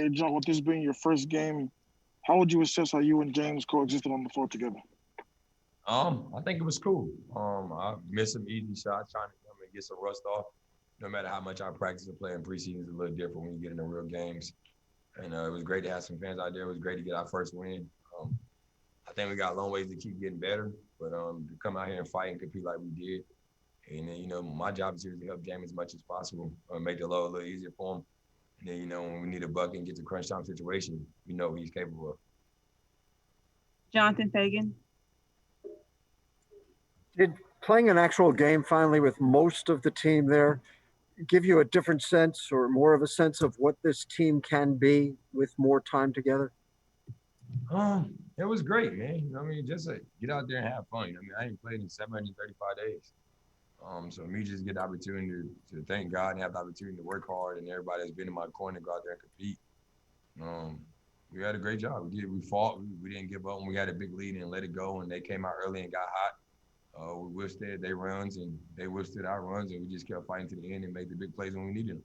Hey, John, with this being your first game, how would you assess how you and James coexisted on the floor together? I think it was cool. I missed some easy shots trying to come and get some rust off. No matter how much I practice and play in preseason, it's a little different when you get into real games. And it was great to have some fans out there. It was great to get our first win. I think we got a long ways to keep getting better, but to come out here and fight and compete like we did. And then, my job is here to help James as much as possible, make the load a little easier for him. And then, when we need a bucket and get to crunch time situation, we know what he's capable of. Jonathan Fagan. Did playing an actual game finally with most of the team there give you a different sense or more of a sense of what this team can be with more time together? It was great, man. Just get out there and have fun. I ain't played in 735 days. So me just get the opportunity to thank God and have the opportunity to work hard, and everybody that's been in my corner to go out there and compete. We had a great job. We fought. We didn't give up when we had a big lead and let it go, and they came out early and got hot. We withstood their runs, and they withstood our runs, and we just kept fighting to the end and made the big plays when we needed them.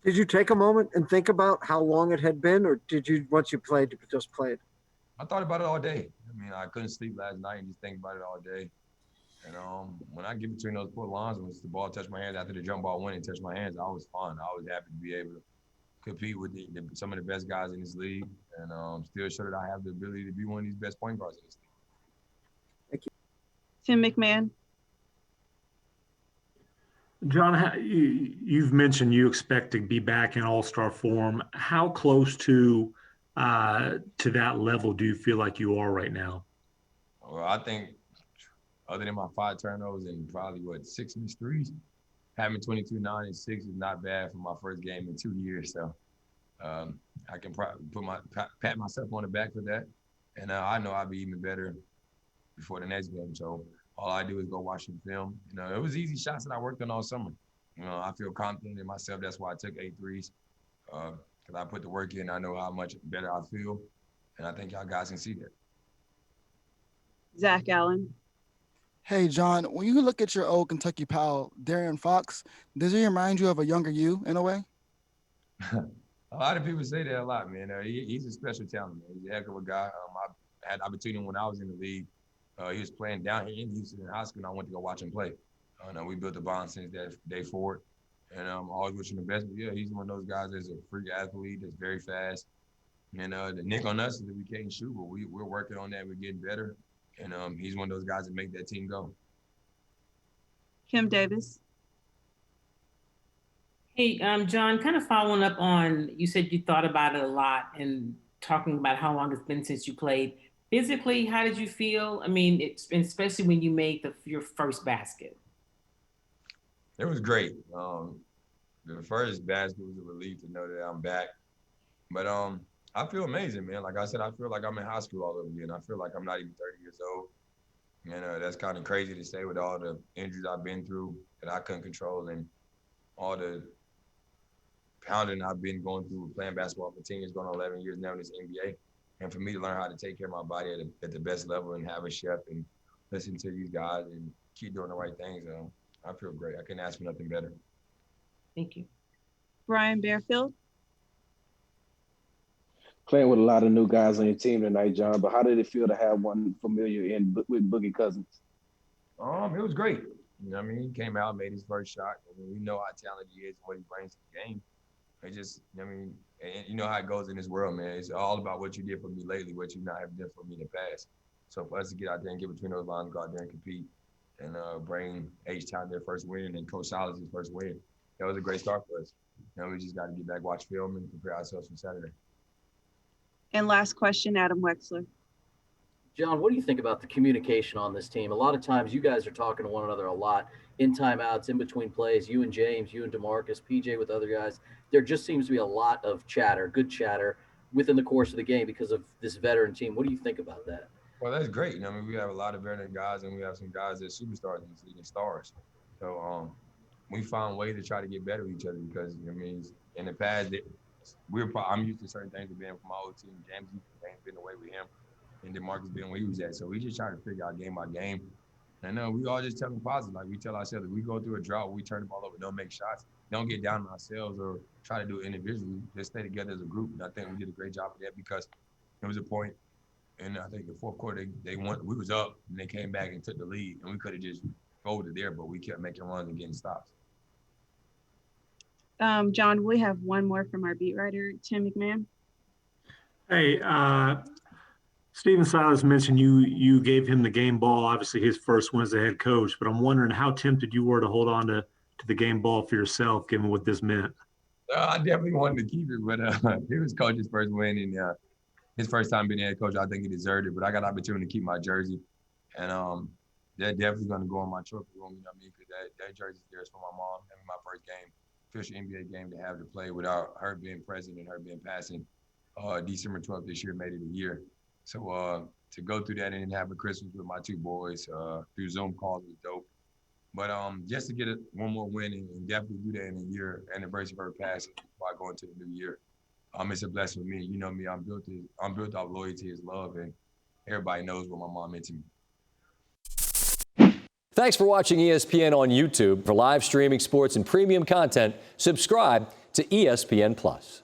Did you take a moment and think about how long it had been, or did you, once you played, you just played? I thought about it all day. I couldn't sleep last night and just think about it all day. And when I get between those four lines, once the ball touched my hands after the jump ball went and touched my hands, I was fine. I was happy to be able to compete with some of the best guys in this league, and still show that I have the ability to be one of these best point guards in this league. Thank you. Tim McMahon. John, you've mentioned you expect to be back in all-star form. How close to that level do you feel like you are right now? Well, I think other than my 5 turnovers and probably, 6 missed threes, having 22, 9, and 6 is not bad for my first game in 2 years. So I can probably pat myself on the back for that. And I know I'll be even better before the next game. So all I do is go watch the film. It was easy shots that I worked on all summer. I feel confident in myself. That's why I took 8 threes, because I put the work in. I know how much better I feel, and I think y'all guys can see that. Zach Allen. Hey, John, when you look at your old Kentucky pal, Darren Fox, does he remind you of a younger you in a way? A lot of people say that a lot, man. He's a special talent, man. He's a heck of a guy. I had the opportunity when I was in the league. He was playing down here in Houston in high school, and I went to go watch him play. We built a bond since that day forward, and I'm always wishing the best. But yeah, he's one of those guys that's a freak athlete, that's very fast. And the nick on us is that we can't shoot, but we're working on that. We're getting better. And he's one of those guys that make that team go. Kim Davis. Hey, John, kind of following up on, you said you thought about it a lot and talking about how long it's been since you played. Physically, how did you feel? Especially when you made your first basket. It was great. The first basket was a relief to know that I'm back. But I feel amazing, man. Like I said, I feel like I'm in high school all over again. I feel like I'm not even 30 years old. And that's kind of crazy to say with all the injuries I've been through that I couldn't control, and all the pounding I've been going through playing basketball for 10 years, going on 11 years now in this NBA. And for me to learn how to take care of my body at the best level and have a chef and listen to these guys and keep doing the right things, I feel great. I couldn't ask for nothing better. Thank you. Brian Bearfield. Playing with a lot of new guys on your team tonight, John, but how did it feel to have one familiar with Boogie Cousins? It was great. He came out, made his first shot. We know how talented he is and what he brings to the game. It just, and you know how it goes in this world, man. It's all about what you did for me lately, what you not have done for me in the past. So for us to get out there and get between those lines, go out there and compete, and bring H-Town their first win and Coach Silas his first win, that was a great start for us. We just got to get back, watch film, and prepare ourselves for Saturday. And last question, Adam Wexler. John, what do you think about the communication on this team? A lot of times you guys are talking to one another a lot in timeouts, in between plays, you and James, you and DeMarcus, PJ with other guys. There just seems to be a lot of chatter, good chatter within the course of the game because of this veteran team. What do you think about that? Well, that's great. We have a lot of veteran guys, and we have some guys that are superstars in this league and stars. So we found ways to try to get better with each other because, in the past, I'm used to certain things being from my old team. James been away with him, and DeMarcus been where he was at. So we just try to figure out game by game. And we all just tell them positive. Like we tell ourselves, if we go through a drought, we turn the ball over, don't make shots. don't get down on ourselves or try to do it individually. Just stay together as a group. And I think we did a great job of that because there was a point, and I think the fourth quarter they won. We was up and they came back and took the lead, and we could have just folded there, but we kept making runs and getting stops. John, we have one more from our beat writer, Tim McMahon. Hey, Stephen Silas mentioned you gave him the game ball, obviously his first one as the head coach, but I'm wondering how tempted you were to hold on to the game ball for yourself, given what this meant. I definitely wanted to keep it, but it was coach's first win, and his first time being a head coach, I think he deserved it. But I got an opportunity to keep my jersey, and they're definitely going to go on my trophy room. You know what I mean? Because that jersey's there for my mom. Having my first game, official NBA game to have to play without her being present and her being passing. December 12th this year made it a year. So to go through that and then have a Christmas with my two boys through Zoom calls was dope. But just to get one more win and definitely do that in a year anniversary of her passing before I go into the new year, it's a blessing for me. You know me, I'm built off loyalty is love, and everybody knows what my mom meant to me. Thanks for watching ESPN on YouTube. For live streaming sports and premium content, subscribe to ESPN+.